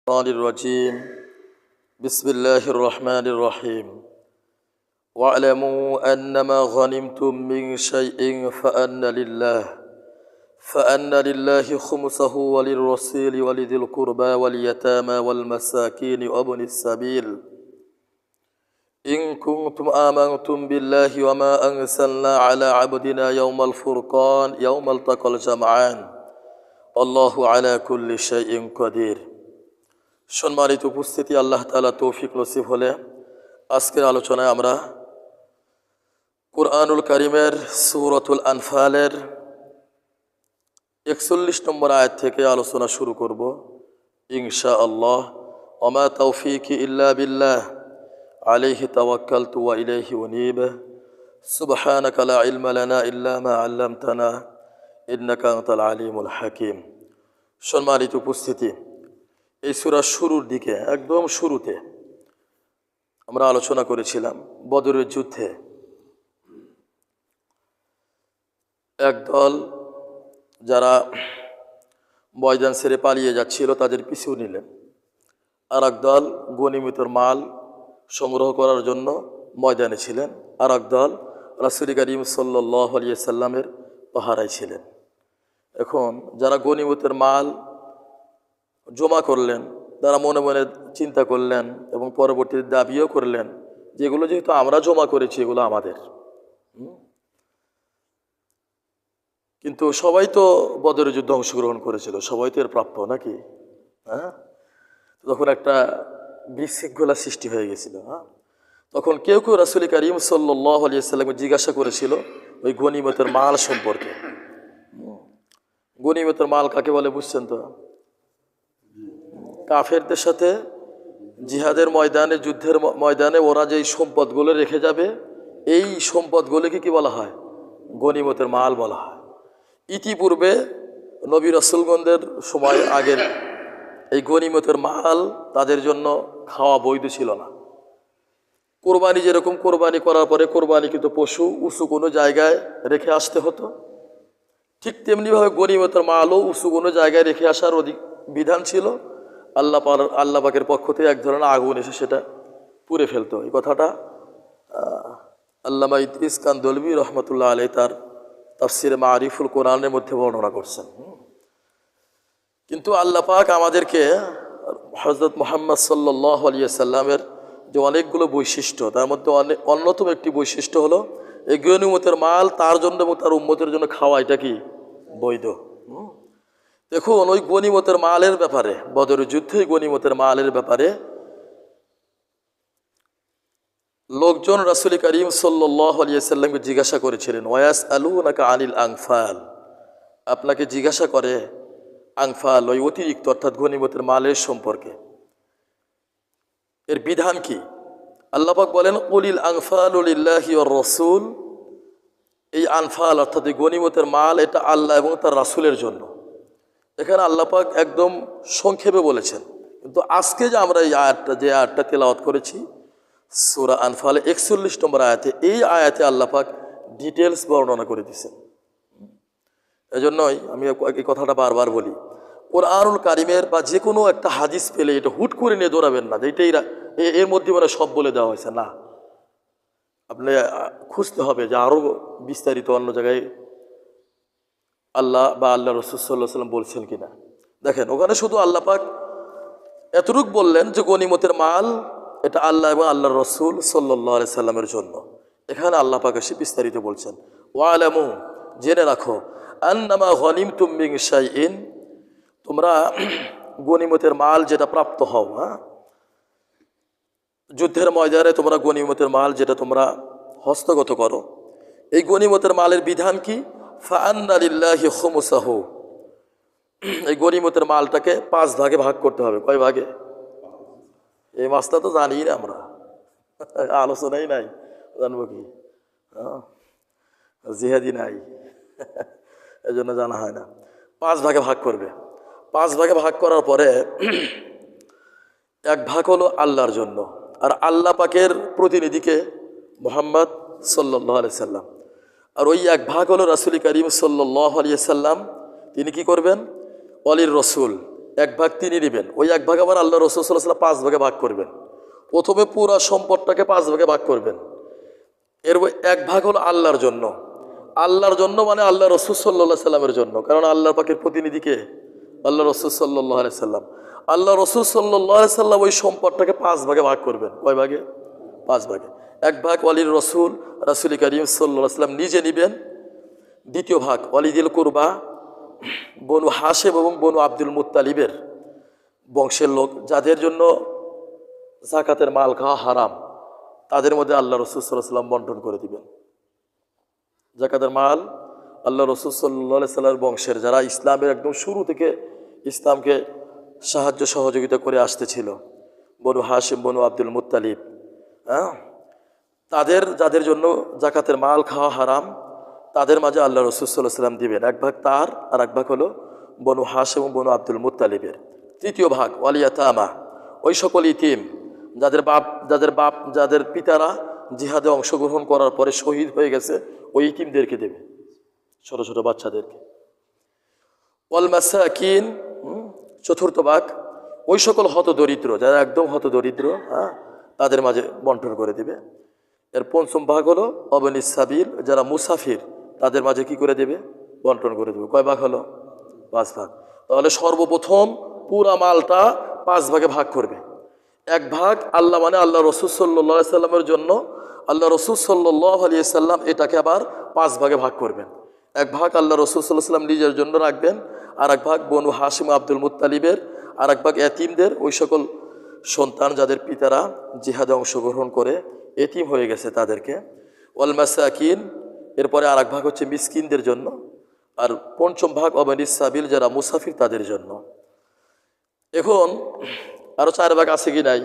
الشيطان الرجيم بسم الله الرحمن الرحيم واعلموا أنما غنمتم من شيء فأن لله خمسه وللرسول ولذي القربى واليتامى والمساكين وابن السبيل إن كنتم آمنتم بالله وما أنزلنا على عبدنا يوم الفرقان يوم التقى الجمعان الله على كل شيء قدير। সম্মানিত উপস্থিতি, আল্লাহ তাআলা তৌফিক নসিব হলে আজকের আলোচনায় আমরা কুরআনুল কারীমের সূরাতুল আনফালের 41 নম্বর আয়াত থেকে আলোচনা শুরু করব ইনশাআল্লাহ। ওমা তাওফীকি ইল্লা বিল্লাহ আলাইহি তাওয়াক্কালতু ওয়া ইলাইহি উনীব সুবহানাকা লা ইলমা লানা ইল্লা মা আল্লামতানা ইন্নাকা আনতাল আলিমুল হাকীম। সম্মানিত উপস্থিতি, এই সূরার শুরুর দিকে একদম শুরুতে আমরা আলোচনা করেছিলাম বদরের যুদ্ধে একদল যারা ময়দান ছেড়ে পালিয়ে যাচ্ছিল তাদের পিছু নিলেন, আর একদল গনিমতের মাল সংগ্রহ করার জন্য ময়দানে ছিলেন, আর একদল রাসূল করিম সাল্লাল্লাহু আলাইহি সাল্লামের পাহারায় ছিলেন। এখন যারা গনিমতের মাল জমা করলেন তারা মনে মনে চিন্তা করলেন এবং পরবর্তীতে দাবিও করলেন যেগুলো যেহেতু আমরা জমা করেছি এগুলো আমাদের। কিন্তু সবাই তো বদরের যুদ্ধে অংশগ্রহণ করেছিল, সবাই তো এর প্রাপ্য নাকি? হ্যাঁ, তখন একটা বিশৃঙ্খলা সৃষ্টি হয়ে গেছিল। তখন কেউ কেউ রাসূল করিম সাল্লাল্লাহু আলাইহি সাল্লামকে জিজ্ঞাসা করেছিল ওই গনিমতের মাল সম্পর্কে। গনিমতের মাল কাকে বলে বুঝছেন তো? কাফেরদের সাথে জিহাদের ময়দানে, যুদ্ধের ময়দানে ওরা যেই সম্পদগুলো রেখে যাবে এই সম্পদগুলোকে কি বলা হয়? গনিমতের মাল বলা হয়। ইতিপূর্বে নবী রাসূলগণদের সময় আগের এই গনিমতের মাল তাদের জন্য খাওয়া বৈধ ছিল না। কোরবানি যেরকম কোরবানি করার পরে কোরবানিকৃত পশু উঁচু কোনো জায়গায় রেখে আসতে হতো, ঠিক তেমনিভাবে গনিমতের মালও উঁচু কোনো জায়গায় রেখে আসার বিধান ছিল। আল্লাহ পাকের পক্ষ থেকে এক ধরনের আগুন এসে সেটা পুড়ে ফেলতো। এই কথাটা আল্লামা ইদ্রিস কান্দলবী রহমতুল্লাহ আলাইহি তার তাফসিরে মারিফুল কোরআনের মধ্যে বর্ণনা করছেন। কিন্তু আল্লাহ পাক আমাদেরকে হযরত মুহাম্মদ সাল্লাল্লাহু আলাইহি সাল্লামের যে অনেকগুলো বৈশিষ্ট্য, তার মধ্যে অন্যতম একটি বৈশিষ্ট্য হলো এই গনিমতের মাল তার জন্য এবং তার উম্মতের জন্য খাওয়া এটা কি বৈধ। দেখুন, ওই গনিমতের মালের ব্যাপারে, বদরের যুদ্ধে গনিমতের মালের ব্যাপারে লোকজন রাসূল করিম সাল্লাল্লাহু আলাইহি সাল্লামকে জিজ্ঞাসা করেছিলেন, ওয়াসআলুনাকা আনিল আনফাল, আপনাকে জিজ্ঞাসা করে আনফাল ওই অতিরিক্ত অর্থাৎ গনিমতের মালের সম্পর্কে, এর বিধান কি? আল্লাহ পাক বলেন কুলিল আনফালু লিল্লাহি ওয়ার রাসূল, এই আনফাল অর্থাৎ এই গনিমতের মাল এটা আল্লাহ এবং তার রাসূলের জন্য। এখানে আল্লাহ পাক একদম সংক্ষেপে বলেছেন, কিন্তু আজকে যে আমরা এই আয়াতটা তেলাওয়াত করেছি সূরা আনফালে 41 নম্বর আয়াতে, এই আয়াতে আল্লাহ পাক ডিটেলস বর্ণনা করে দিয়েছেন। এজন্যই আমি এই কথাটা বারবার বলি, কোরআনুল কারীমের বা যে কোনো একটা হাদিস পেলে এটা হুট করে নিয়ে দৌড়াবেন না যে এটাই এর মধ্যে মানে সব বলে দেওয়া হয়েছে, না। আপনি খুঁজতে হবে যে আরও বিস্তারিত অন্য জায়গায় আল্লাহ বা আল্লাহ রাসূল সাল্লাল্লাহু আলাইহি ওয়াসাল্লাম বলছেন কিনা। দেখেন, ওখানে শুধু আল্লাহ পাক এতটুকু বললেন যে গনিমতের মাল এটা আল্লাহ এবং আল্লাহর রাসূল সাল্লাল্লাহু আলাইহি সাল্লামের জন্য। এখানে আল্লাহ পাক এসে বিস্তারিত বলছেন, ওয়ালামু, জেনে রাখো, আন্নামা গনিমতুম মিন শাইইন, তোমরা গনিমতের মাল যেটা প্রাপ্ত হও, যুদ্ধের ময়দানে তোমরা গনিমতের মাল যেটা তোমরা হস্তগত করো, এই গনিমতের মালের বিধান কি? ফাআন্না লিল্লাহি খুমুসাহু, এই গনিমতের মালটাকে 5 ভাগে ভাগ করতে হবে। কয় ভাগে? এই মাসটা তো জানি না আমরা, আলোচনাই নাই, জানবো কি? জিহাদি নাই, এই জন্য জানা হয় না। 5 ভাগে ভাগ করবে। 5 ভাগে ভাগ করার পরে 1 ভাগ হলো আল্লাহর জন্য, আর আল্লাহ পাকের প্রতিনিধিকে মুহাম্মদ সাল্লাল্লাহু আলাইহি সাল্লাম, আর ওই 1 ভাগ হলো রাসূল করিম সাল্লাল্লাহু আলাইহি সাল্লাম, তিনি কি করবেন? ওয়ালির রসুল, এক ভাগ তিনি নেবেন, ওই এক ভাগ আবার আল্লাহ রসুল সাল্লাল্লাহু আলাইহি ওয়াসাল্লাম 5 ভাগে ভাগ করবেন। প্রথমে পুরা সম্পদটাকে 5 ভাগে ভাগ করবেন। এর এক ভাগ হলো আল্লাহর জন্য। আল্লাহর জন্য মানে আল্লাহ রসুল সাল্লাল্লাহু আলাইহি সাল্লামের জন্য, কারণ আল্লাহ পাকের প্রতিনিধিকে আল্লাহ রসুল সাল্লাল্লাহু আলাইহি সাল্লাম। আল্লাহ রসুল সাল্লাল্লাহু আলাইহি সাল্লাম ওই সম্পদটাকে 5 ভাগে ভাগ করবেন। কয় ভাগে? 5 ভাগে। এক ভাগ ওয়ালির রসুল রাসূল করিম সাল্লাল্লাহু আলাইহি সাল্লাম নিজে নেবেন। দ্বিতীয় ভাগ ওয়ালিদিল কুরবা, বনু হাশেম এবং বনু আব্দুল মুত্তালিবের বংশের লোক, যাদের জন্য যাকাতের মাল খাওয়া হারাম, তাদের মধ্যে আল্লাহ রসুল সাল্লাল্লাহু আলাইহি সাল্লাম বন্টন করে দিবেন। যাকাতের মাল আল্লাহ রসুল সাল্লাল্লাহু আলাইহি সাল্লামের বংশের, যারা ইসলামের একদম শুরু থেকে ইসলামকে সাহায্য সহযোগিতা করে আসতেছিল, বনু হাশিম বনু আব্দুল মুত্তালিব, তাদের যাদের জন্য যাকাতের মাল খাওয়া হারাম, তাদের মাঝে আল্লাহ রসুল সাল্লাল্লাহু আলাইহি সাল্লাম দিবেন। এক ভাগ তার, আর এক ভাগ হলো বনু হাশিম এবং বনু আব্দুল মুত্তালিবের। তৃতীয় ভাগ ওয়ালিয়াতামা, ওই সকল ইতিম যাদের পিতারা জিহাদে অংশগ্রহণ করার পরে শহীদ হয়ে গেছে, ওই ইতিমদেরকে দেবে, ছোট ছোট বাচ্চাদেরকে। ওয়াল মাসাকিন, চতুর্থ ভাগ ওই সকল হতদরিদ্র, যারা একদম হতদরিদ্র, তাদের মাঝে বন্টন করে দিবে। এর পঞ্চম ভাগ হলো অবনিস সাবিল, যারা মুসাফির, তাদের মাঝে কি করে দেবে? বন্টন করে দেবে। কয় ভাগ হলো? 5 ভাগ। তাহলে সর্বপ্রথম পুরা মালটা 5 ভাগে ভাগ করবে। এক ভাগ আল্লাহ মানে আল্লাহ রসুল সাল্লাল্লাহু আলাইহি সাল্লামের জন্য, আল্লাহ রসুল সাল্লাল্লাহু আলাইহি সাল্লাম এটাকে আবার 5 ভাগে ভাগ করবেন। এক ভাগ আল্লাহ রসুল সাল্লাল্লাহু আলাইহি সাল্লাম নিজের জন্য রাখবেন, আর এক ভাগ বনু হাশিম আব্দুল মুত্তালিবের, আর এক ভাগ এতিমদের, ওই সকল সন্তান যাদের পিতারা জিহাদে অংশগ্রহণ করে এতিম হয়ে গেছে তাদেরকে। ওয়াল মাসাকিন, এরপরে আর এক ভাগ হচ্ছে মিসকিনদের জন্য, আর পঞ্চম ভাগ অবনিস সাবিল, যারা মুসাফির, তাদের জন্য। এখন আরো 4 ভাগ আছে কি নাই?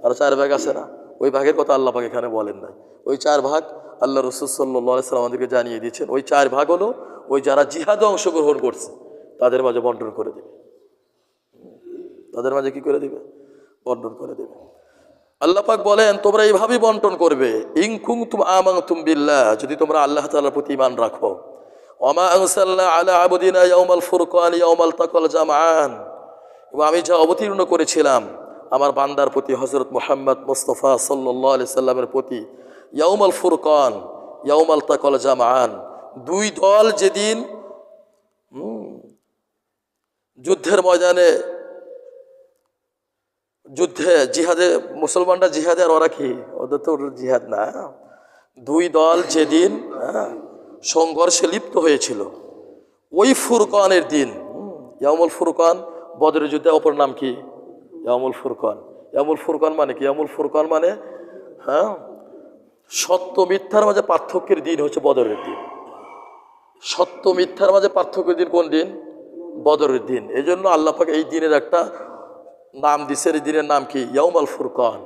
আরো 4 ভাগ আছে না? ওই ভাগের কথা আল্লাহ পাক এখানে বলেন নাই। ওই 4 ভাগ আল্লাহ রসুল সাল্লাল্লাহু আলাইহি সাল্লাম আমাদেরকে জানিয়ে দিয়েছেন। ওই 4 ভাগ হলো ওই যারা জিহাদে অংশগ্রহণ করছে তাদের মাঝে বন্টন করে দেবে। তাদের মাঝে কি করে দিবে? বন্টন করে দেবে। আল্লাহ পাক বলেন তোমরা এইভাবেই বন্টন করবে। ইন কুনতুম আমানতুম বিল্লাহ, যদি তোমরা আল্লাহ তাআলার প্রতি ঈমান রাখো। ওমা আনসালনা আলা আবদিনা ইয়াউমাল ফুরকান ইয়াউমাল তাকাল জামআন, এবং আমি যা অবতীর্ণ করেছিলাম আমার বান্দার প্রতি হযরত মুহাম্মদ মুস্তাফা সাল্লাল্লাহু আলাইহি সাল্লামের প্রতি, ইয়াউমাল ফুরকান ইয়াউমাল তাকাল জামআন, 2 দল যেদিন যুদ্ধের ময়দানে, যুদ্ধে জিহাদে, মুসলমানরা জিহাদে, আর ওরা কি? ওদের তো জিহাদ না। 2 দল যেদিন সংঘর্ষে লিপ্ত হয়েছিল, ওই ফুরকানের দিন, ইয়াউমুল ফুরকান, বদরের যুদ্ধে অপর নাম কি? ইয়াউমুল ফুরকান। ইয়াউমুল ফুরকান মানে কি? ইয়াউমুল ফুরকান মানে সত্য মিথ্যার মাঝে পার্থক্যের দিন হচ্ছে বদরের দিন। সত্য মিথ্যার মাঝে পার্থক্যের দিন কোন দিন? বদরের দিন। এই জন্য আল্লাহ পাক এই দিনের একটা নাম দিছে। এই দিনের নাম কি? ইয়াউমুল ফুরকান।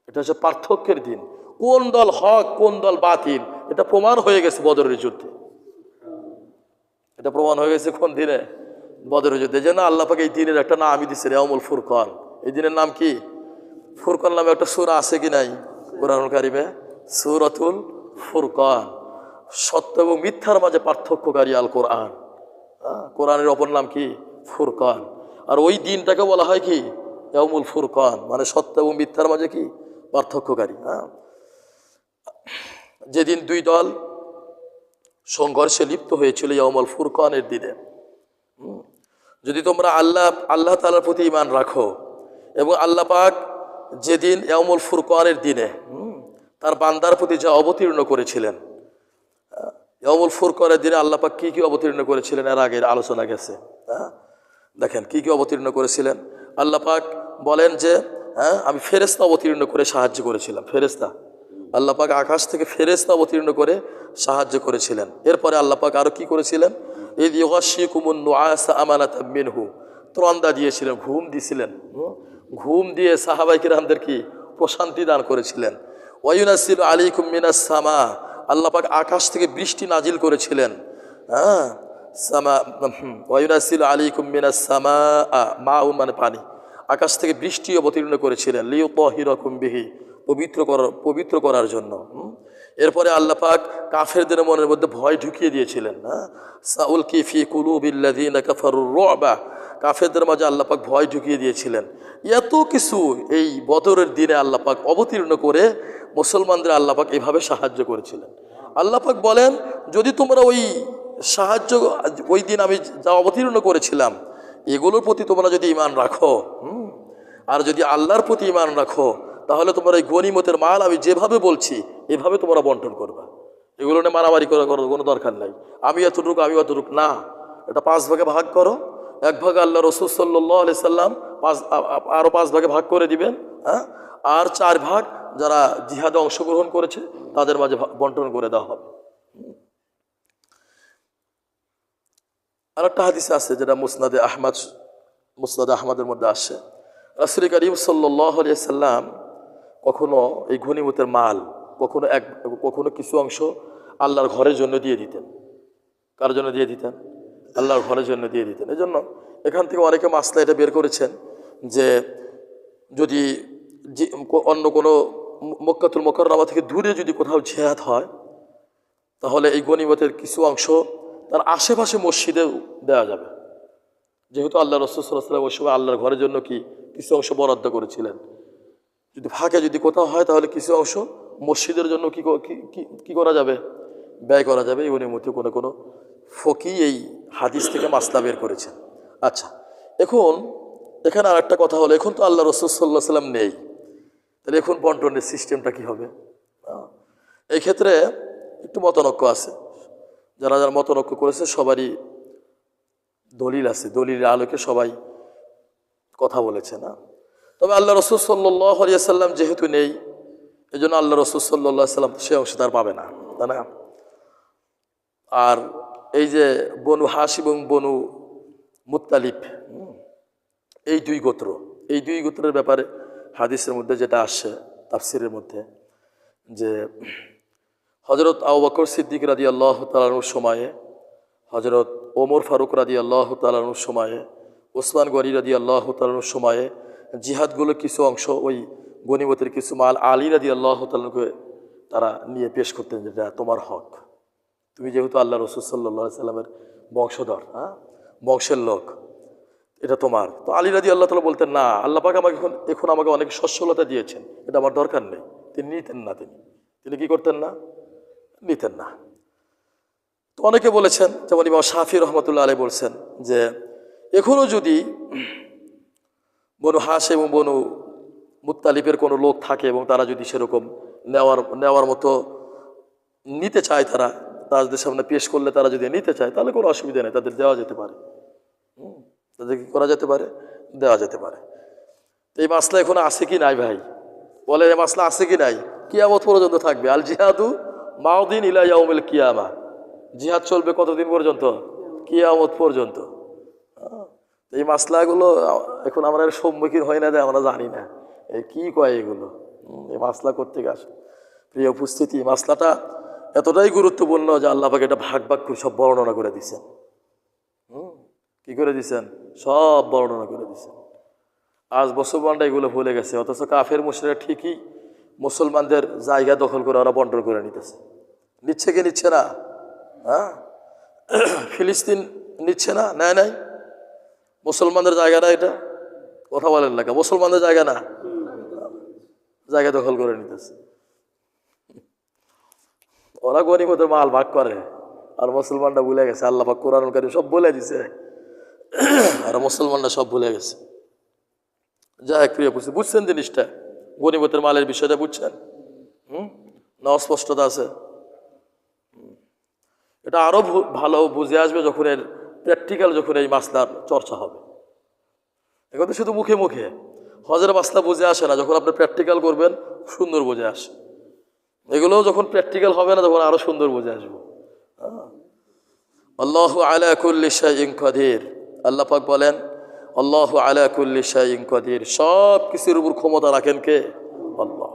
এটা হচ্ছে পার্থক্যের দিন। কোন দল হক, কোন দল বাতিল, এটা প্রমাণ হয়ে গেছে বদরের যুদ্ধে। এটা প্রমাণ হয়ে গেছে কোন দিনে? বদরের যুদ্ধে। এই জন্য আল্লাহ পাক এই দিনের একটা নামই দিছে ইয়াউমুল ফুরকান। এই দিনের নাম কি? ফুরকান নামে একটা সূরা আছে কি নাই কোরআনুল কারীমে? সূরাতুল ফুরকান। সত্য এবং মিথ্যার মাঝে পার্থক্যকারী আল কোরআন। কোরআনের অপর নাম কি? ফুরকান। আর ওই দিনটাকে বলা হয় কি? ইয়াউমুল ফুরকান, মানে সত্য এবং মিথ্যার মাঝে কি? পার্থক্যকারী। যেদিন 2 দল সংঘর্ষে লিপ্ত হয়েছিল ইয়াউমুল ফুরকানের দিনে। যদি তোমরা আল্লাহ তাআলার প্রতি ঈমান রাখো, এবং আল্লাহ পাক যেদিন ইয়াউমুল ফুরকানের দিনে তার বান্দার প্রতি যা অবতীর্ণ করেছিলেন, ইয়াউমুল ফুরকানের দিনে আল্লাহ পাক কি কি অবতীর্ণ করেছিলেন এর আগে আলোচনা গেছে। দেখেন কি কি অবতীর্ণ করেছিলেন। আল্লাহ পাক বলেন যে আমি ফেরেশতা অবতীর্ণ করে সাহায্য করেছিলাম। ফেরেশতা, আল্লাহ পাক আকাশ থেকে ফেরেশতা অবতীর্ণ করে সাহায্য করেছিলেন। এরপরে আল্লাহ পাক আরো কি করেছিলেন? ইয ইউগাশশিকুমুন নুআসা আমানাতাম মিনহু, ত্রন্দা দিয়েছিলেন, ঘুম দিয়েছিলেন। ঘুম দিয়ে সাহাবায়ে কিরামদের কি প্রশান্তি দান করেছিলেন। ওয়া ইউনাসিলু আলাইকুম মিনাস সামা, আল্লাহ পাক আকাশ থেকে বৃষ্টি নাজিল করেছিলেন। সামা, ওয়া ইউনাসিলু আলাইকুম মিনাস সামা, মাউন মানে পানি, আকাশ থেকে বৃষ্টি অবতীর্ণ করেছিলেন। লিইউতাহিরাকুম বিহি, পবিত্র করার জন্য। এরপরে আল্লাহ পাক কাফেরদের মনের মধ্যে ভয় ঢুকিয়ে দিয়েছিলেন। হ্যাঁ, সাউলকি ফি কুলুবিল্লাযিনা কাফারুর রু'বা, কাফেরদের মাঝে আল্লাহ পাক ভয় ঢুকিয়ে দিয়েছিলেন। এত কিছু এই বদরের দিনে আল্লাহ পাক অবতীর্ণ করে মুসলমানদের আল্লাহ পাক এভাবে সাহায্য করেছিলেন। আল্লাহ পাক বলেন, যদি তোমরা ওই সাহায্য, ওই দিন আমি যা অবতীর্ণ করেছিলাম এগুলোর প্রতি তোমরা যদি ঈমান রাখো, আর যদি আল্লাহর প্রতি ঈমান রাখো, তাহলে তোমরা এই গনিমতের মাল আমি যেভাবে বলছি এভাবে তোমরা বন্টন করবা। এগুলো নিয়ে মারামারি করার কোনো দরকার নাই, আমি এতটুকু আমি অতটুকু না, এটা 5 ভাগে ভাগ করো। 1 ভাগে আল্লাহ রসুল সাল্লাল্লাহু আলাইহি সাল্লাম আরো 5 ভাগে ভাগ করে দিবেন। হ্যাঁ, আর 4 ভাগ যারা জিহাদে অংশগ্রহণ করেছে তাদের মাঝে বন্টন করে দেওয়া হবে। আর একটা হাদিস আছে যেটা মুসনাদে আহমদের মধ্যে আসে, রাসূল করিম সাল্লাল্লাহু আলাইহি সাল্লাম কখনো এই গনিমতের মাল কখনো কিছু অংশ আল্লাহর ঘরের জন্য দিয়ে দিতেন। কার জন্য দিয়ে দিতেন? আল্লাহর ঘরের জন্য দিয়ে দিতেন। এই জন্য এখান থেকে অনেকে মাসলা এটা বের করেছেন যে যদি অন্য কোনো মক্কাতুল মুকাররমা থেকে দূরে যদি কোথাও জিহাদ হয়, তাহলে এই গনিমতের কিছু অংশ তার আশেপাশে মসজিদে দেওয়া যাবে। যেহেতু আল্লাহ রাসূল সাল্লাল্লাহু আলাইহি ওয়াসাল্লাম ওই সময় আল্লাহর ঘরের জন্য কিছু অংশ বরাদ্দ করেছিলেন। যদি ফাঁকে যদি কোথাও হয় তাহলে কিছু অংশ মসজিদের জন্য কি করা যাবে? ব্যয় করা যাবে। এই অনুমতি কোনো ফকি এই হাদিস থেকে মাসলা বের করেছেন। আচ্ছা, এখন এখানে আর একটা কথা হলো, এখন তো আল্লাহ রাসূল সাল্লাল্লাহু আলাইহি ওয়াসাল্লাম নেই, তাহলে এখন বন্টনের সিস্টেমটা কি হবে? এই ক্ষেত্রে একটু মতনৈক্য আছে। যারা মতনৈক্য করেছে সবারই দলিল আছে, দলিলের আলোকে সবাই কথা বলেছে না। তবে আল্লাহ রাসূল সাল্লাল্লাহু আলাইহি ওয়াসাল্লাম যেহেতু নেই, এই জন্য আল্লাহ রাসূল সাল্লাল্লাহু আলাইহি ওয়াসাল্লাম সে অংশ তার পাবে না, তাই না? আর এই যে বনু হাশিম এবং বনু মুত্তালিব, এই দুই গোত্রের ব্যাপারে হাদিসের মধ্যে যেটা আসছে তাফসিরের মধ্যে, যে হযরত আবু বকর সিদ্দিক রাদিয়াল্লাহু তাআলা আনহুর সময়ে, হযরত ওমর ফারুক রাদিয়াল্লাহু তাআলা আনহুর সময়ে, ওসমান গনি রাদিয়াল্লাহু তাআলা আনহুর সময়ে জিহাদগুলোর কিছু অংশ, ওই গনিমতের কিছু মাল আলী রাদিয়াল্লাহু তাআলা আনহুকে তারা নিয়ে পেশ করতেন, যেটা তোমার হক, তুমি যেহেতু আল্লাহ রাসূল সাল্লাল্লাহু আলাইহি সাল্লামের বংশধর, বংশের লোক, এটা তোমার। তো আলী রাদিয়াল্লাহু তাআলা বলতেন, না, আল্লাহ পাক আমাকে এখন আমাকে অনেক সচ্ছলতা দিয়েছেন, এটা আমার দরকার নেই। তিনি নিতেন না, তিনি কি করতেন না? নিতেন না। তো অনেকে বলেছেন, যেমন ইমাম শাফি রহমতুল্লাহ আলাইহি বলছেন যে এখনও যদি বনু হাশিম এবং বনু মুত্তালিবের কোনো লোক থাকে এবং তারা যদি সেরকম নেওয়ার মতো নিতে চায়, তাদের সামনে পেশ করলে তারা যদি নিতে চায়, তাহলে কোনো অসুবিধা নেই, তাদের দেওয়া যেতে পারে। তাদের কি করা যেতে পারে? দেওয়া যেতে পারে। তো এই মাসলা এখন আছে কি নাই ভাই? বলে এই মাসলা আছে কি নাই? কিয়ামত পর্যন্ত থাকবে। আল জিহাদু মাউদিন ইলা ইয়াউমিল কিয়ামা, জিহাদ চলবে কতদিন পর্যন্ত? কিয়ামত পর্যন্ত। এই মাসলাগুলো এখন আমরা সম্মুখীন হই না, আমরা জানি না কি কয় এগুলো। এই মাসলা করতে আসে, প্রিয় উপস্থিতি, মাসলাটা এতটাই গুরুত্বপূর্ণ যে আল্লাহ পাক এটা ভাগ করে সব বর্ণনা করে দিছেন। কি করে দিছেন? সব বর্ণনা করে দিছেন। আজ মুসলমানরা এগুলো ভুলে গেছে, অথচ কাফের মুশরিকরা ঠিকই মুসলমানদের জায়গা দখল করে ওরা বন্টন করে নিতেছে। নিচ্ছে কি নিচ্ছে না? ফিলিস্তিন নিচ্ছে না? নেয় নাই? মুসলমানদের জায়গা না এটা? কথা বলেন না, মুসলমানদের জায়গা না, জায়গা দখল করে নিতেছে। ওরা গনিমতের মাল ভাগ করে, আর মুসলমানরা ভুলে গেছে। আল্লাহ পাক কোরআনুল কারীম সব বলে দিছে, আর মুসলমানরা সব ভুলে গেছে। যাই প্রিয় বুঝছেন জিনিসটা? গনিমতের মালের বিষয়টা বুঝছেন? না অস্পষ্টতা আছে? এটা আরো ভালো বুঝে আসবে যখন এর প্র্যাকটিক্যাল, যখন এই মাসলার চর্চা হবে। এখন তো শুধু মুখে মুখে হজের মাসলা বুঝে আসে না, যখন আপনি প্র্যাকটিক্যাল করবেন সুন্দর বুঝে আসে। এগুলোও যখন প্র্যাকটিক্যাল হবে না, তখন আরো সুন্দর বুঝে আসবে। আল্লাহু আলা কুল্লি শাইইন কাদির, আল্লাহ পাক বলেন আল্লাহু আলা কুল্লি শাইইন কাদির, সব কিছুর উপর ক্ষমতা রাখেন কে? আল্লাহ।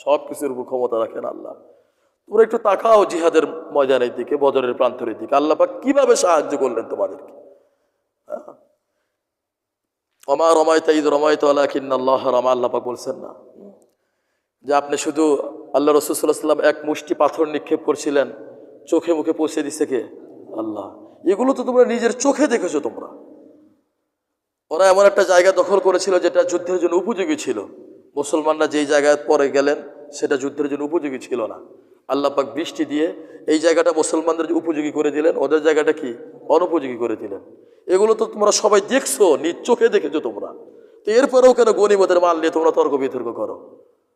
সব কিছুর উপর ক্ষমতা রাখেন আল্লাহ। তোমরা একটু তাকাও জিহাদের ময়দানের দিকে, বদরের প্রান্তরের দিকে, আল্লাহ পাক কিভাবে সাহায্য করলেন তোমাদেরকে। ওমা রমাইতা ইয রমাইতা ওয়ালাকিন্নাল্লাহ রামা, আল্লাহ পাক বলছেন না যে আপনি শুধু আল্লাহ রসুল সাল্লাল্লাহু আলাইহি ওয়াসাল্লাম এক মুষ্টি পাথর নিক্ষেপ করছিলেন, চোখে মুখে পৌঁছে দিছে কে? আল্লাহ। এগুলো তো তোমরা নিজের চোখে দেখেছো তোমরা। ওরা এমন একটা জায়গা দখল করেছিল যেটা যুদ্ধের জন্য উপযোগী ছিল। মুসলমানরা যেই জায়গায় পরে গেলেন সেটা যুদ্ধের জন্য উপযোগী ছিল না। আল্লাহ পাক বৃষ্টি দিয়ে এই জায়গাটা মুসলমানদের উপযোগী করে দিলেন, ওদের জায়গাটা কি অনুপযোগী করে দিলেন। এগুলো তো তোমরা সবাই দেখছো, নিজ চোখে দেখেছো তোমরা। তো এরপরেও কেন গনিমতের মাল নিয়ে তোমরা তর্ক বিতর্ক করো?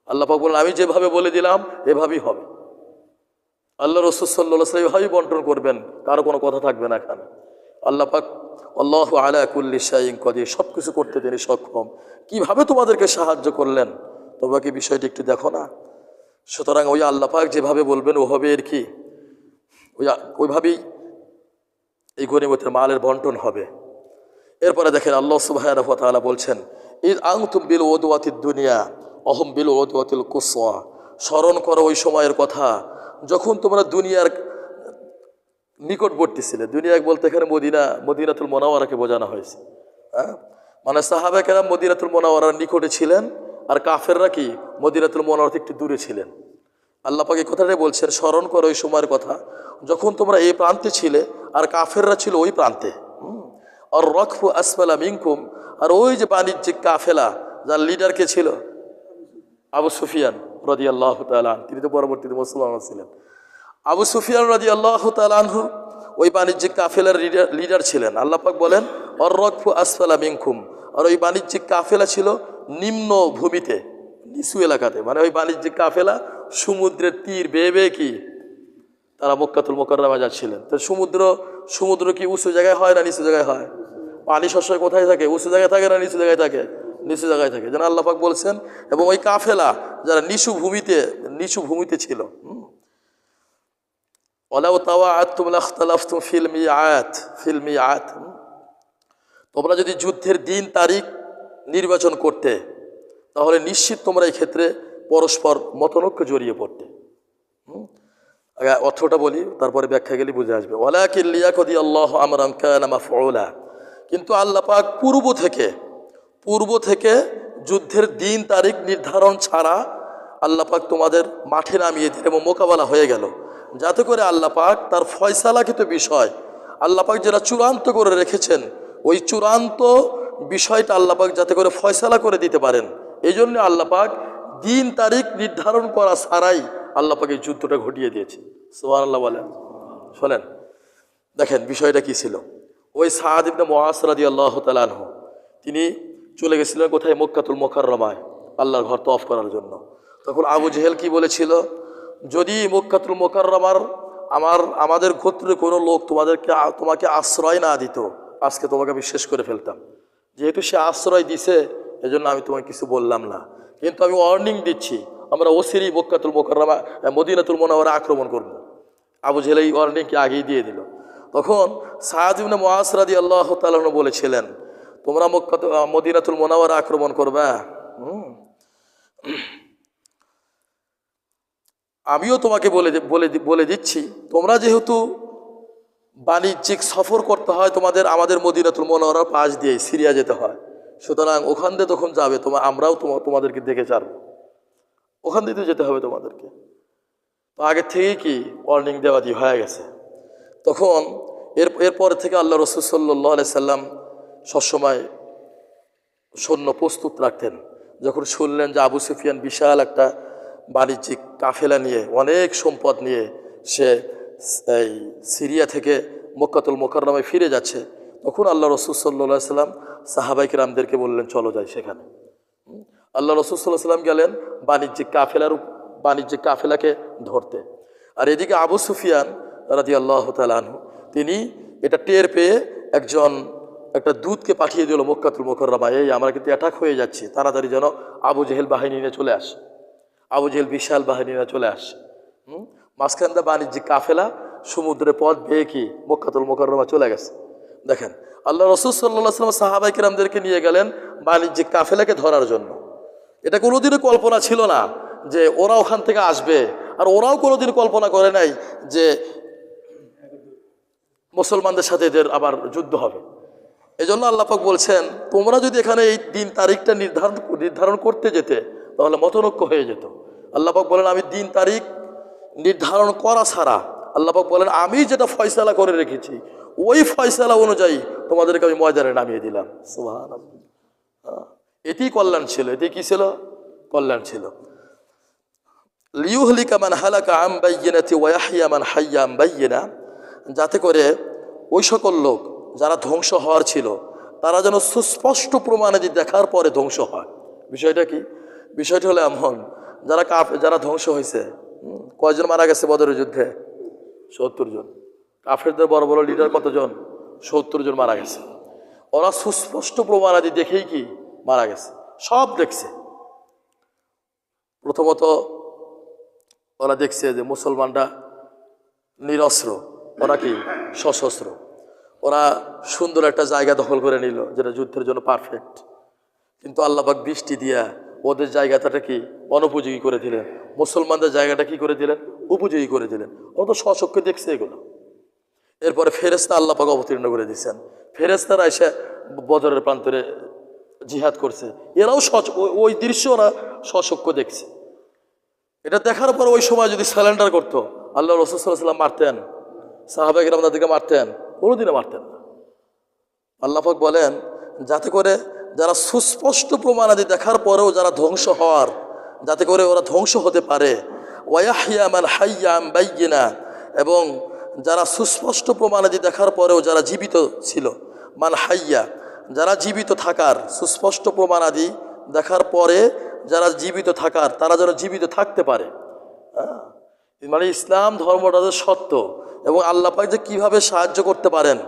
আল্লাহ পাক বললেন, আমি যেভাবে বলে দিলাম এভাবেই হবে। আল্লাহ রসুল সাল্লাল্লাহু আলাইহি ওয়াসাল্লাম এভাবেই বন্টন করবেন, কারো কোনো কথা থাকবে না এখানে। আল্লাহ পাক আল্লাহু আলা কুল্লি শাইইন কাদির, সব কিছু করতে তিনি সক্ষম। কিভাবে তোমাদেরকে সাহায্য করলেন তোমরা কি বিষয়টি একটু দেখো না? সুতরাং ওই আল্লাহ পাক যেভাবে বলবেন ওভাবে এর কি ওইভাবেই এই গনিমতের মালের বন্টন হবে। এরপরে দেখেন আল্লাহ সুবহানাহু ওয়া তাআলা বলছেন, ইয আনতুম বিল উদওয়াতিদ দুনিয়া অহম বিল উদওয়াতিল কুসওয়া। স্মরণ করো ওই সময়ের কথা যখন তোমরা দুনিয়ার নিকটবর্তী ছিলে। দুনিয়া বলতে এখানে মদিনাতুল মুনাওয়ারাকে বোঝানো হয়েছে। হ্যাঁ, মানে সাহাবায়ে কেরাম মদিনাতুল মুনাওয়ারার নিকটে ছিলেন, আর কাফেররা কি মদিনাতুল মুনাওয়ারা থেকে একটু দূরে ছিলেন। আল্লাহ পাক এই কথাটাই বলছেন, স্মরণ করো ওই সময়ের কথা যখন তোমরা এই প্রান্তে ছিলে আর কাফেররা ছিল ওই প্রান্তে। আর রকফু আসফালা মিনকুম, আর ওই যে বাণিজ্যিক কাফেলা যার লিডার কে ছিল? আবু সুফিয়ান রাদিয়াল্লাহু তাআলা আনহু, তিনি তো পরবর্তীতে মুসলমান ছিলেন। আবু সুফিয়ান রাদিয়াল্লাহু তাআলা আনহু ওই বাণিজ্যিক কাফেলার লিডার ছিলেন। আল্লাহ পাক বলেন আর রকফু আসফালা মিনকুম, আর ওই বাণিজ্যিক কাফেলা ছিল নিম্ন ভূমিতে, নিচু এলাকাতে। মানে ওই বাণিজ্যিক কাফেলা সমুদ্রের তীর বেয়ে বেয়ে কি তারা মক্কাতুল মুকাররমা যাচ্ছিলেন। তো সমুদ্র কি উঁচু জায়গায় হয় না নিচু জায়গায় হয়? পানি সবসময় কোথায় থাকে? উঁচু জায়গায় থাকে না নিচু জায়গায় থাকে? নিচু জায়গায় থাকে। যেন আল্লাহ পাক বলছেন, এবং ওই কাফেলা যারা নিচু ভূমিতে ছিল। ওয়ালাউ তাওয়াআতুম লাখতালাফতুম ফিল মিআত, তোমরা যদি যুদ্ধের দিন তারিখ নির্বাচন করতে তাহলে নিশ্চিত তোমরা এই ক্ষেত্রে পরস্পর মতনৈক্যে জড়িয়ে পড়তে। আগে অর্থটা বলি, তারপরে ব্যাখ্যা গেলে বুঝে আসবে। ওয়ালাকিন লিয়াকদি আল্লাহু আমরান কানা মাফউলা, কিন্তু আল্লাহ পাক পূর্ব থেকে যুদ্ধের দিন তারিখ নির্ধারণ ছাড়া আল্লাহ পাক তোমাদের মাঠে নামিয়ে দিলেন এবং মোকাবেলা হয়ে গেল, যাতে করে আল্লাহ পাক তার ফয়সালাকৃত বিষয় আল্লাহ পাক যেটা চূড়ান্ত করে রেখেছেন ওই চূড়ান্ত বিষয়টা আল্লাহ পাক যাতে করে ফয়সালা করে দিতে পারেন। এই জন্য আল্লাহ পাক দিন তারিখ নির্ধারণ করা ছাড়াই আল্লাহ পাক এই যুদ্ধটা ঘটিয়ে দিয়েছে। সুবহানাল্লাহ বলেন। শোনেন, দেখেন বিষয়টা কি ছিল। ওই সাদ ইবনে মুআজ রাদিয়াল্লাহু তাআলা আনহু তিনি চলে গেছিলেন কোথায়? মক্কাতুল মুকাররমায় আল্লাহর ঘর তওয়াফ করার জন্য। তখন আবু জেহেল কি বলেছিল, যদি মক্কাতুল মুকাররমার আমাদের গোত্রের কোনো লোক তোমাকে আশ্রয় না দিত, আজকে তোমাকে আমি শেষ করে ফেলতাম। যেহেতু সে আশ্রয় দিছে এজন্য আমি তোমাকে কিছু বললাম না, কিন্তু আমি ওয়ার্নিং দিচ্ছি আমরা অচিরেই মক্কাতুল মুকাররমা মদিনাতুল মুনাওয়ারা আক্রমণ করব। আবু জেহেল এই ওয়ার্নিংকে আগেই দিয়ে দিল। তখন সাদ ইবনে মুআজ রাদিয়াল্লাহু তাআলা আনহু বলেছিলেন, তোমরা মদিনাতুল মুনাওয়ারা আক্রমণ করবে, আমিও তোমাকে বলে দিচ্ছি, তোমরা যেহেতু বাণিজ্যিক সফর করতে হয় আমাদের মদিনাতুল মুনাওয়ারার পাশ দিয়ে সিরিয়া যেতে হয়, সুতরাং ওখান দিয়ে তখন যাবে আমরাও তোমাদেরকে দেখে ছাড়বো, ওখান দিয়ে যেতে হবে তোমাদেরকে। তো আগে থেকেই কি ওয়ার্নিং দেওয়া দিয়ে হয়ে গেছে। তখন এরপর থেকে আল্লাহ রাসূল সাল্লাল্লাহু আলাইহি সাল্লাম সবসময় সৈন্য প্রস্তুত রাখতেন। যখন শুনলেন যে আবু সুফিয়ান বিশাল একটা বাণিজ্যিক কাফেলা নিয়ে অনেক সম্পদ নিয়ে সে এই সিরিয়া থেকে মক্কাতুল মুকাররমায় ফিরে যাচ্ছে, তখন আল্লাহ রাসূল সাল্লাল্লাহু আলাইহি সাল্লাম সাহাবায়ে কিরামদেরকে বললেন, চলো যাই সেখানে। আল্লাহ রাসূল সাল্লাল্লাহু আলাইহি সাল্লাম গেলেন বাণিজ্যিক কাফেলাকে ধরতে। আর এদিকে আবু সুফিয়ান রাদিয়াল্লাহু তাআলা আনহু তিনি এটা টের পেয়ে একটা দূতকে পাঠিয়ে দিল মক্কাতুল মুকাররমায়, এই আমরা কিন্তু অ্যাটাক হয়ে যাচ্ছি, তাড়াতাড়ি যেন আবু জেহেল বাহিনী নিয়ে চলে আসে। আবু জেহেল বিশাল বাহিনী নিয়ে চলে আসে। মাঝখানটা বাণিজ্যিক কাফেলা সমুদ্রের পথ বেয়ে কি মক্কাতুল মুকাররমা চলে গেছে। দেখেন আল্লাহ রাসূল সাল্লাল্লাহু আলাইহি ওয়াসাল্লাম সাহাবায়ে কিরামদেরকে নিয়ে গেলেন বাণিজ্যিক কাফেলাকে ধরার জন্য। এটা কোনোদিনও কল্পনা ছিল না যে ওরা ওখান থেকে আসবে, আর ওরাও কোনোদিন কল্পনা করে নাই যে মুসলমানদের সাথে এদের আবার যুদ্ধ হবে। এজন্য আল্লাহ পাক বলছেন, তোমরা যদি এখানে এই দিন তারিখটা নির্ধারণ করতে যেতে তাহলে মতনৈক্য হয়ে যেত। আল্লাহ পাক বলেন আমি দিন তারিখ নির্ধারণ করা ছাড়া আল্লাহ পাক বলেন আমি যেটা ফয়সালা করে রেখেছি ওই ফয়সালা অনুযায়ী তোমাদেরকে আমি ময়দানে নামিয়ে দিলাম। সুবহানাল্লাহ। এটি কল্যাণ ছিল, এটি কি ছিল? কল্যাণ ছিল। লিউহলিকা মান হালাকা আন বাইয়িনাতি ওয়া ইয়াহইয়া মান হাইয়া আন বাইয়িনা, যাতে করে ওই সকল লোক যারা ধ্বংস হওয়ার ছিল তারা যেন সুস্পষ্ট প্রমাণাদি দেখার পরে ধ্বংস হয়। বিষয়টা কি? বিষয়টা হলো এমন, যারা ধ্বংস হয়েছে, কয়জন মারা গেছে বদরের যুদ্ধে? 70 জন। কাফেরদের বড় বড় লিডার কতজন? 70 জন মারা গেছে। ওরা সুস্পষ্ট প্রমাণাদি দেখেই কি মারা গেছে, সব দেখছে। প্রথমত ওরা দেখছে যে মুসলমানরা নিরস্ত্র, ওরা কি সশস্ত্র। ওরা সুন্দর একটা জায়গা দখল করে নিল যেটা যুদ্ধের জন্য পারফেক্ট, কিন্তু আল্লাহ পাক বৃষ্টি দিয়া ওদের জায়গাটা কি অনুপযোগী করে দিলেন, মুসলমানদের জায়গাটা কি করে দিলেন? উপযোগী করে দিলেন। ওরা তো স্বচক্ষে দেখছে এগুলো। এরপরে ফেরেশতা আল্লাহ পাক অবতীর্ণ করে দিয়েছেন। ফেরেশতারা এসে বদরের প্রান্তরে জিহাদ করছে, এরাও ওই দৃশ্য ওরা স্বচক্ষে দেখছে। এটা দেখার পর ওই সময় যদি স্যালেন্ডার করতো, আল্লাহ রাসূল সাল্লাল্লাহু আলাইহি ওয়াসাল্লাম মারতেন? সাহাবায়ে কেরাম তাদেরকে মারতেন? কোনোদিনও মারতেন না। আল্লাহ পাক বলেন যাতে করে যারা সুস্পষ্ট প্রমাণাদি দেখার পরেও যারা ধ্বংস হওয়ার, যাতে করে ওরা ধ্বংস হতে পারে। ওয়ায়াহইয়া মান হাইয়া আন বাইয়িনা, এবং যারা সুস্পষ্ট প্রমাণাদি দেখার পরেও যারা জীবিত ছিল, মান হাইয়া, যারা জীবিত থাকার, সুস্পষ্ট প্রমাণাদি দেখার পরে যারা জীবিত থাকার, তারা যেন জীবিত থাকতে পারে। মানে ইসলাম ধর্মটা যে সত্য এবং আল্লাহ পাক যে কীভাবে সাহায্য করতে পারেন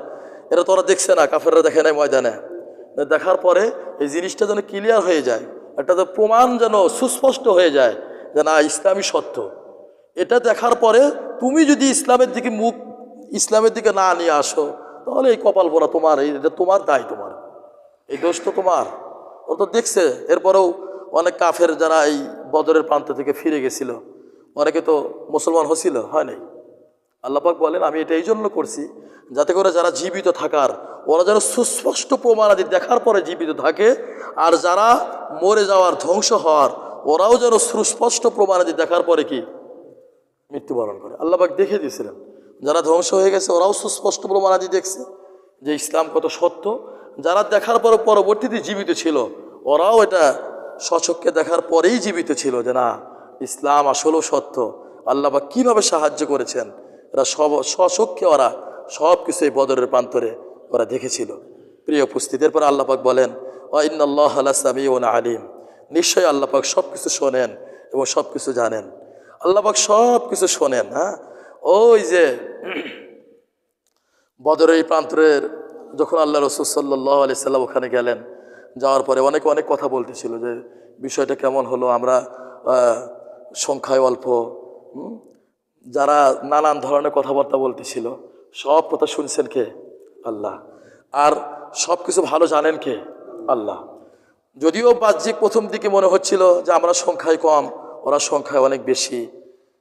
এটা তো ওরা দেখছে না, কাফেররা দেখে নাই ময়দানে। দেখার পরে এই জিনিসটা যেন ক্লিয়ার হয়ে যায়, একটা তো প্রমাণ যেন সুস্পষ্ট হয়ে যায় যে না ইসলামই সত্য। এটা দেখার পরে তুমি যদি ইসলামের দিকে না নিয়ে আসো, তাহলে এই কপাল পোড়া তোমার, এটা তোমার দায়, তোমার এই দোষ তো তোমার। ও তো দেখছে। এরপরেও অনেক কাফের যারা এই বদরের প্রান্ত থেকে ফিরে গেছিল, অনেকে তো মুসলমান হয়েছিল, হয় নাই। আল্লাহ পাক বলেন আমি এটা এই জন্য করছি যাতে করে যারা জীবিত থাকার, ওরা যেন সুস্পষ্ট প্রমাণাদি দেখার পরে জীবিত থাকে, আর যারা মরে যাওয়ার, ধ্বংস হওয়ার, ওরাও যেন সুস্পষ্ট প্রমাণাদি দেখার পরে কি মৃত্যুবরণ করে। আল্লাহ পাক দেখিয়ে দিয়েছিলেন যারা ধ্বংস হয়ে গেছে ওরাও সুস্পষ্ট প্রমাণাদি দেখছে যে ইসলাম কত সত্য। যারা দেখার পর পরবর্তীতে জীবিত ছিল, ওরাও এটা স্বচক্ষে দেখার পরেই জীবিত ছিল যে না ইসলাম আসলেও সত্য। আল্লাহ পাক কীভাবে সাহায্য করেছেন, এরা স্বচক্ষে ওরা সব কিছু এই বদরের প্রান্তরে ওরা দেখেছিল। প্রিয় উপস্থিতির পর আল্লাহ পাক বলেন ওয়া ইন্নাল্লাহা লাসামিউন আলিম, নিশ্চয়ই আল্লাহ পাক সব কিছু শোনেন এবং সব কিছু জানেন। আল্লাহ পাক সব কিছু শোনেন। হ্যাঁ, ওই যে বদরের এই প্রান্তরের যখন আল্লাহ রাসূল সাল্লাল্লাহু আলাইহি সাল্লাম ওখানে গেলেন, যাওয়ার পরে অনেক কথা বলতেছিল যে বিষয়টা কেমন হলো, আমরা সংখ্যায় অল্প, যারা নানান ধরনের কথাবার্তা বলতেছিল, সব কথা শুনছেন কে? আল্লাহ। আর সব কিছু ভালো জানেন কে? আল্লাহ। যদিও বাহ্যিক প্রথম দিকে মনে হচ্ছিল যে আমরা সংখ্যায় কম, ওরা সংখ্যায় অনেক বেশি,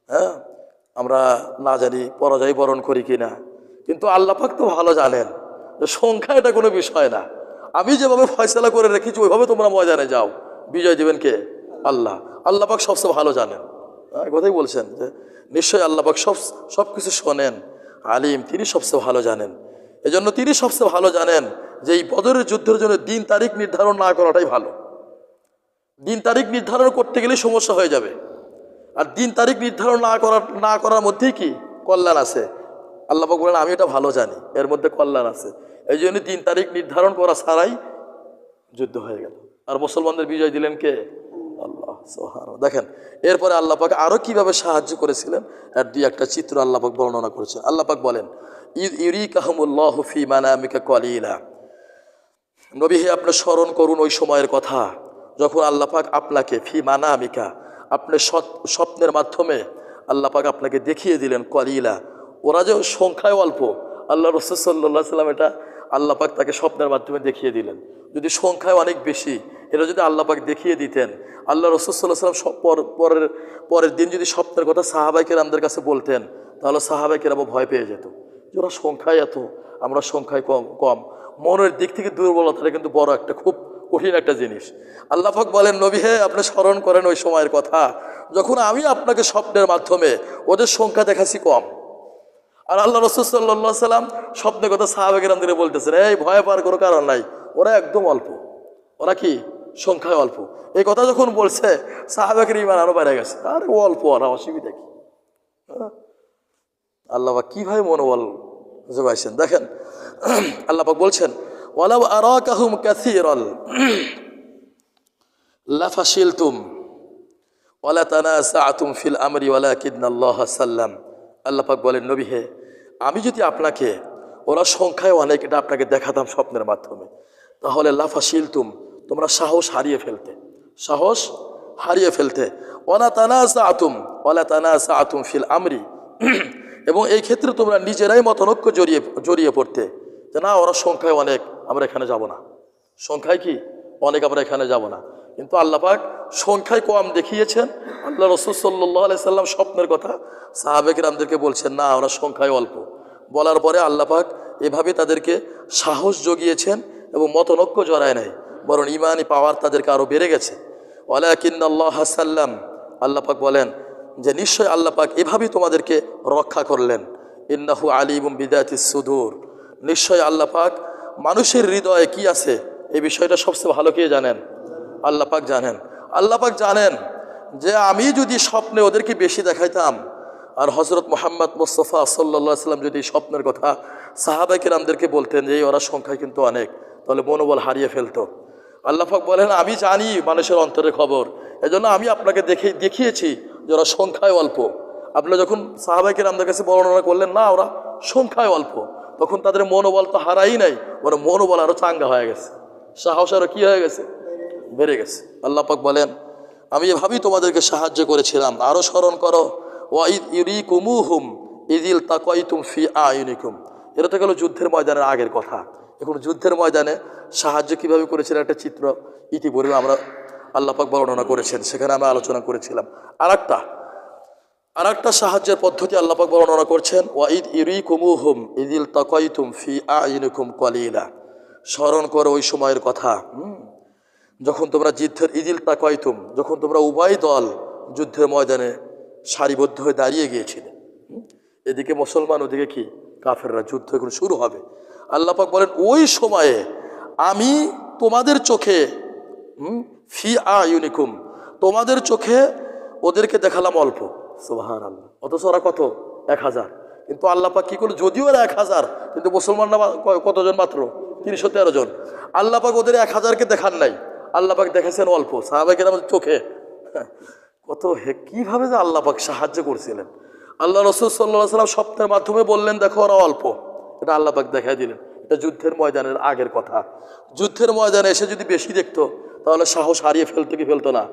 হ্যাঁ আমরা না জানি পরাজয় বরণ করি কিনা, কিন্তু আল্লাহ পাক তো ভালো জানেন যে সংখ্যা এটা কোনো বিষয় না। আমি যেভাবে ফয়সালা করে রেখেছি ওইভাবে তোমরা ময়দানে যাও, বিজয় দেবেন কে? আল্লাহ। আল্লাহ পাক সবচেয়ে ভালো জানেন। কথাই বলছেন যে নিশ্চয়ই আল্লাহ পাক সব কিছু শোনেন, আলিম, তিনি সবচেয়ে ভালো জানেন। এজন্য তিনি সবচেয়ে ভালো জানেন যে এই বদরের যুদ্ধের জন্য দিন তারিখ নির্ধারণ না করাটাই ভালো। দিন তারিখ নির্ধারণ করতে গেলে সমস্যা হয়ে যাবে, আর দিন তারিখ নির্ধারণ না করার মধ্যেই কি কল্যাণ আছে। আল্লাহ পাক বলেন আমি এটা ভালো জানি, এর মধ্যে কল্যাণ আছে। এই জন্য দিন তারিখ নির্ধারণ করা ছাড়াই যুদ্ধ হয়ে গেল, আর মুসলমানদের বিজয় দিলেন কে? আল্লাহ। সুবহানাল্লাহ। দেখেন এরপরে আল্লাহ পাক আরো কিভাবে সাহায্য করেছিলেন এর দুই একটা চিত্র আল্লাহ পাক বর্ণনা করেছেন। আল্লাহ পাক বলেন ইউরিকাহুমুল্লাহু ফি মানামিকা কলিলা, নবী হে আপনি স্মরণ করুন ওই সময়ের কথা যখন আল্লাহ পাক আপনাকে ফি মানামিকা, আপনার স্বপ্নের মাধ্যমে আল্লাহ পাক আপনাকে দেখিয়ে দিলেন কলিলা, ওরা যে সংখ্যায় অল্প। আল্লাহ রাসূল সাল্লাল্লাহু আলাইহি ওয়াসাল্লাম এটা আল্লাহ পাক তাকে স্বপ্নের মাধ্যমে দেখিয়ে দিলেন। যদি সংখ্যায় অনেক বেশি, এটা যদি আল্লাহ পাক দেখিয়ে দিতেন, আল্লাহ রাসূল সাল্লাল্লাহু আলাইহি ওয়াসাল্লাম পরের দিন যদি স্বপ্নের কথা সাহাবায়ে কেরামদের কাছে বলতেন, তাহলে সাহাবায়ে কেরাম ভয় পেয়ে যেত যে ওরা সংখ্যায় এত, আমরা সংখ্যায় কম। মনের দিক থেকে দুর্বলতাটা কিন্তু বড় একটা খুব কঠিন একটা জিনিস। আল্লাহ পাক বলেন, নবী হে, আপনি স্মরণ করেন ওই সময়ের কথা যখন আমি আপনাকে স্বপ্নের মাধ্যমে ওদের সংখ্যা দেখাচ্ছি কম। আর আল্লাহ রাসূল সাল্লাল্লাহু আলাইহি সাল্লাম স্বপ্নের কথা সাহাবা কিরামদের বলতেছেন, এই ভয় পাওয়ার কোনো কারণ নাই, ওরা একদম অল্প, ওরা কি সংখ্যায় অল্প। এই কথা যখন বলছে সাহাবাকের ঈমান আরো বেড়ে গেছে, আরে অল্প, ওরা অসুবিধা কি। আল্লাহ পাক কিভাবে মনোবল যোগাইছেন দেখেন। আল্লাহ পাক বলছেন, ওয়ালাউ আরাকাহুম কাসীরাল লাফাশিলতুম ওয়ালা তানাসাআতুম ফিল আমরি ওয়ালাকিন্নাল্লাহা সাল্লাম। আল্লাহ পাক বলেন, নবী হে, আমি যদি আপনাকে ওরা সংখ্যায় অনেক এটা আপনাকে দেখাতাম স্বপ্নের মাধ্যমে, তাহলে লাফাশিলতুম, তোমরা সাহস হারিয়ে ফেলতে, সাহস হারিয়ে ফেলতে। ওয়ালা তানাসাআতুম ফিল আমরি, এবং এই ক্ষেত্রে তোমরা নিজেরাই মতনৈক্য জড়িয়ে পড়তে, যে না ওরা সংখ্যায় অনেক, আমরা এখানে যাব না, সংখ্যায় কি অনেক, আমরা এখানে যাব না। কিন্তু আল্লাহ পাক সংখ্যায় কম দেখিয়েছেন। আল্লাহ রাসূল সাল্লাল্লাহু আলাইহি সাল্লাম স্বপ্নের কথা সাহাবা কিরামদেরকে বলছেন, না ওরা সংখ্যায় অল্প। বলার পরে আল্লাহ পাক এভাবে তাদেরকে সাহস জগিয়েছেন এবং মতনৈক্য জড়ায় নাই, বরং ঈমানি পাওয়ার তাদেরকে আরও বেড়ে গেছে। ওয়ালাকিন্নাল্লাহা সাল্লাম, আল্লাহ পাক বলেন যে নিশ্চয় আল্লাহ পাক এভাবেই তোমাদেরকে রক্ষা করলেন। ইন্নাহু আলিমুম বিদাতিস সুদূর, নিশ্চয় আল্লাহ পাক মানুষের হৃদয়ে কি আছে এই বিষয়টা সবচেয়ে ভালো কে জানেন? আল্লাহ পাক জানেন। আল্লাহ পাক জানেন যে আমি যদি স্বপ্নে ওদেরকে বেশি দেখাইতাম, আর হযরত মুহাম্মদ মুস্তাফা সাল্লাল্লাহু আলাইহি সাল্লাম যদি স্বপ্নের কথা সাহাবায়ে কেরামদেরকে বলতেন যে ওরা সংখ্যায় কিন্তু অনেক, তাহলে মনোবল হারিয়ে ফেলতো। আল্লাহ পাক বলেন, আমি জানি মানুষের অন্তরের খবর, এজন্য আমি আপনাকে দেখিয়েছি যে ওরা সংখ্যায় অল্প। আপনি যখন সাহাবায়ে কেরামদের কাছে বর্ণনা করলেন না ওরা সংখ্যায় অল্প, তখন তাদের মনোবল তো হারাই নাই, ওরা মনোবল আরো চাঙ্গা হয়ে গেছে, সাহস আরো কি হয়ে গেছে, বেড়ে গেছে। আল্লাহ পাক বলেন, আমি এভাবেই তোমাদেরকে সাহায্য করেছিলাম। আরো স্মরণ করো, ওয়াইদ ইউরিকুমুহুম ইযিল তাকাইতুম ফি আয়ুনিকুম। এটা তো গেল যুদ্ধের ময়দানের আগের কথা। এখন যুদ্ধের ময়দানে সাহায্য কিভাবে করেছিলেন একটা চিত্র ইতিপূর্বে আমরা আল্লাহ পাক বর্ণনা করেছেন, সেখানে আমরা আলোচনা করেছিলাম। আর একটা সাহায্যের পদ্ধতি আল্লাহ পাক বর্ণনা করছেন, ওয়াইদ ইউরিকুমুহুম ইযিল তাকাইতুম ফি আয়ুনিকুম কলিলা। স্মরণ করো ওই সময়ের কথা যখন তোমরা যুদ্ধের ইদিল তাকাইতুম, যখন তোমরা উভয় দল যুদ্ধের ময়দানে সারিবদ্ধ হয়ে দাঁড়িয়ে গিয়েছিলে, এদিকে মুসলমান ওদিকে কি কাফেররা, যুদ্ধ এখন শুরু হবে। আল্লাহ পাক বলেন ওই সময়ে আমি তোমাদের চোখে ফি আয়ুনিকুম, তোমাদের চোখে ওদেরকে দেখালাম অল্প। সুবহানাল্লাহ। অথচ ওরা কত? 1000। কিন্তু আল্লাহ পাক কি করলো, যদিও ওরা 1000, কিন্তু মুসলমানরা কতজন? মাত্র 313 জন। আল্লাহ পাক ওদের 1000কে দেখান নাই, আল্লাহ পাক দেখেছেন অল্প। সাহাবায়ে কেরামের চোখে কত কিভাবে যে আল্লাহ পাক সাহায্য করছিলেন। আল্লাহ রাসূল সাল্লাল্লাহু আলাইহি ওয়াসাল্লাম স্বপ্নের মাধ্যমে বললেন, দেখো ওরা অল্প, এটা আল্লাহ পাক দেখাই দিলেন। এটা যুদ্ধের ময়দানের আগের কথা। যুদ্ধের ময়দানে এসে যদি বেশি দেখতো তাহলে সাহস হারিয়ে ফেলতো কি ফেলতো না?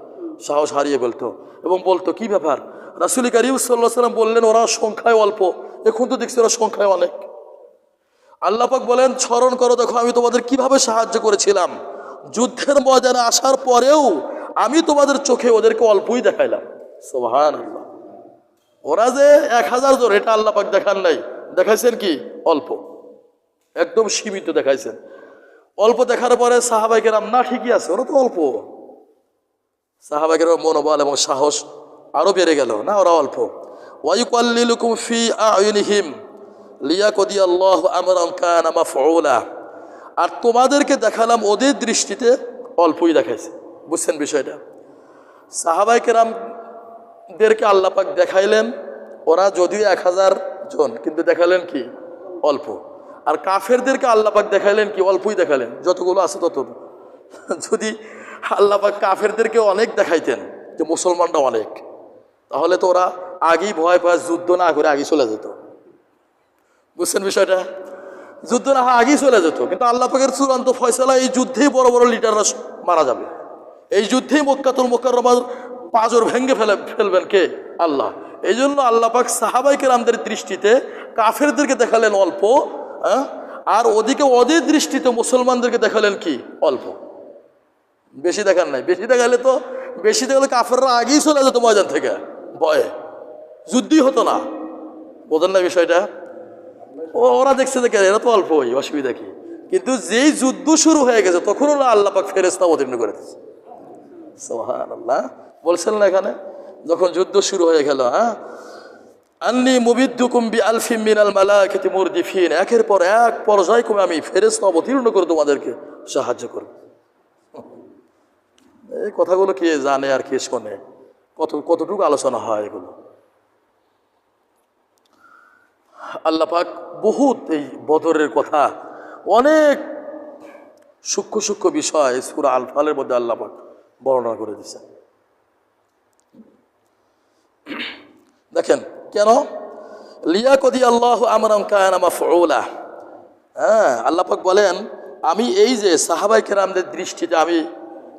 সাহস হারিয়ে ফেলতো এবং বলতো কি ব্যাপার, রাসূল কারীম সাল্লাল্লাহু আলাইহি ওয়াসাল্লাম বললেন ওরা সংখ্যায় অল্প, এখন তো দেখছি ওরা সংখ্যায় অনেক। আল্লাহ পাক বলেন স্মরণ করো, দেখো আমি তোমাদের কিভাবে সাহায্য করেছিলাম। যুদ্ধের ময়দানে আসার পরেও আমি তোমাদের চোখে ওদেরকে অল্পই দেখাইলাম। সুবহানাল্লাহ। ওরা যে 1000 জন এটা আল্লাহ পাক দেখান নাই, দেখাইছেন কি অল্প, একদম সীমিত দেখাইছেন। অল্প দেখার পরে সাহাবায়ে কেরাম না ঠিকই আছে, ওরা তো অল্প। সাহাবায়ে কেরামের মনোবল এবং সাহস আরো বেড়ে গেল, না ওরা অল্প। ওয়ায়ুকাল্লিলুকুম ফি আয়ুনিহিম লিয়াকুদিয়াল্লাহু আমরান কানা মাফউলা। আর তোমাদেরকে দেখালাম ওদের দৃষ্টিতে অল্পই দেখাইছে। বুঝছেন বিষয়টা? সাহাবায়ে কেরামদেরকে আল্লাহ পাক দেখাইলেন ওরা যদিও 1000 জন, কিন্তু দেখালেন কি অল্প। আর কাফেরদেরকে আল্লাহ পাক দেখাইলেন কি অল্পই দেখালেন, যতগুলো আছে তত। যদি আল্লাহ পাক কাফেরদেরকে অনেক দেখাইতেন যে মুসলমানরা অনেক, তাহলে তো ওরা আগেই ভয় পায় যুদ্ধ না করে আগেই চলে যেত। বুঝছেন বিষয়টা? যুদ্ধ না হয় আগেই চলে যেত। কিন্তু আল্লাহ পাকের চূড়ান্ত ফয়সালা এই যুদ্ধেই বড় বড় লিডাররা মারা যাবে। এই যুদ্ধেই মক্কাতুল মুকাররমার পাঁজর ভেঙে ফেলবেন কে? আল্লাহ। এই জন্য আল্লাহ পাক সাহাবায়ে কেরামদের দৃষ্টিতে কাফেরদেরকে দেখালেন অল্প, আর ওদিকে ওদের দৃষ্টিতে মুসলমানদেরকে দেখালেন কি অল্প। বেশি দেখান নাই। বেশি দেখালে কাফেররা আগেই চলে যেত ময়দান থেকে, ভয়ে যুদ্ধই হতো না। বোঝেন না বিষয়টা? ওরা দেখছে যে এরা তো অল্পই, অসুবিধা কি? কিন্তু যেই যুদ্ধ শুরু হয়ে গেছে তখন আল্লাহ পাক ফেরেশতা অবতীর্ণ করে দিয়েছে। সুবহানাল্লাহ, বলছেন না এখানে যখন যুদ্ধ শুরু হয়ে গেল, হ্যাঁ, আন্নী মুবিদ্দুকুম বিআলফিম মিনাল মালাইকাতি মুরদিফিন, একের পর এক পর্যায়ক্রমে আমি ফেরেশতা অবতীর্ণ করে তোমাদেরকে সাহায্য করব। এই কথাগুলো কে জানে আর কে শোনে, কতটুকু আলোচনা হয় এগুলো। আল্লাহ পাক বহুত এই বদরের কথা, অনেক সূক্ষ্ম সূক্ষ্ম বিষয় সূরা আল ফালের মধ্যে আল্লাহ পাক বর্ণনা করে দিয়েছেন। দেখেন কেন, লিয়াকদি আল্লাহ আমরান কানা মাফউলা। হ্যাঁ, আল্লাহ পাক বলেন আমি এই যে সাহাবায়ে কেরামদের দৃষ্টিতে আমি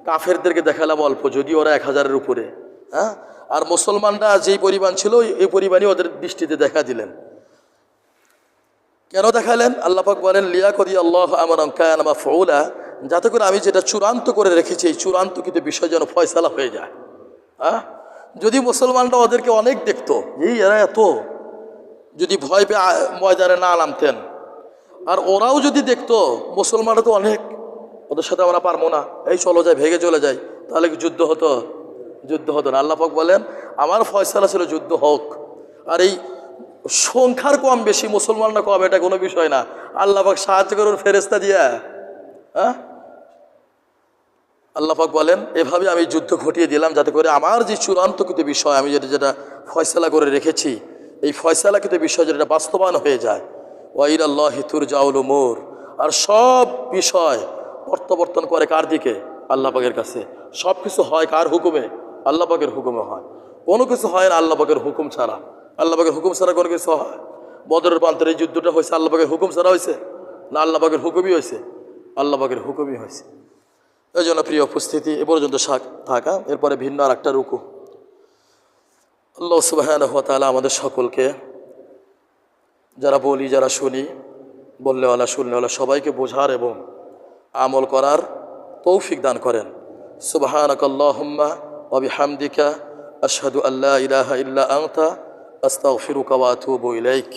কাফেরদেরকে দেখালাম অল্প, যদি ওরা 1000-এর উপরে, হ্যাঁ, আর মুসলমানরা যেই পরিমাণ ছিল এই পরিমাণই ওদের দৃষ্টিতে দেখা দিলেন। কেন দেখালেন? আল্লাহ পাক বলেন লিয়াকদি আল্লাহ আমরান কানা মাফউলা, যাতে করে আমি যেটা চূড়ান্ত করে রেখেছি এই চূড়ান্তকৃত বিষয় যেন ফয়সালা হয়ে যায়। হ্যাঁ, যদি মুসলমানরা ওদেরকে অনেক দেখতো, এই এরা এত, যদি ভয় পেয়ে ময়দানে না নামতেন, আর ওরাও যদি দেখতো মুসলমানরা তো অনেক, ওদের সাথে আমরা পারবো না, এই চলো যাই, ভেগে চলে যাই, তাহলে কি যুদ্ধ হতো? যুদ্ধ হতো না। আল্লাহ পাক বলেন আমার ফয়সালা ছিল যুদ্ধ হোক, আর এই সংখ্যার কম বেশি মুসলমানরা কম এটা কোনো বিষয় না। আল্লাহ পাক সাহায্য করুন ফেরেশতা দিয়া। হ্যাঁ, আল্লাহ পাক বলেন এভাবে আমি যুদ্ধ ঘটিয়ে দিলাম যাতে করে আমার যে চূড়ান্তকৃত বিষয় আমি যেটা ফয়সালা করে রেখেছি এই ফয়সালাকৃত বিষয় যেটা বাস্তবায়ন হয়ে যায়। ওয়া ইলাল্লাহি তুরজাউল উমুর, আর সব বিষয় প্রত্যাবর্তন করে কার দিকে? আল্লাহ পাকের কাছে। সব কিছু হয় কার হুকুমে? আল্লাহ পাকের হুকুমে হয়। কোনো কিছু হয় না আল্লাহ পাকের হুকুম ছাড়া। আল্লাহ পাকের হুকুম ছাড়া কোনো কিছু হয়? বদরের প্রান্তের এই যুদ্ধটা হয়েছে আল্লাহ পাকের হুকুম ছাড়া হয়েছে না আল্লাহ পাকের হুকুমই হয়েছে? আল্লাহ পাকের হুকুমই হয়েছে। এই জন্য প্রিয় উপস্থিতি, এ পর্যন্ত থাকা, এরপরে ভিন্ন আর একটা রুকু। আল্লাহ সুবহানাহু ওয়া তাআলা আমাদের সকলকে, যারা বলি যারা শুনি, বললেওয়ালা শুনলেওয়ালা সবাইকে বোঝার এবং আমল করার তৌফিক দান করেন। সুবহানাকাল্লাহুম্মা ওয়া বিহামদিকা আশহাদু আল্লা ইলাহা ইল্লা আনতা আস্তাগফিরুকা ওয়া আতুবু ইলাইক।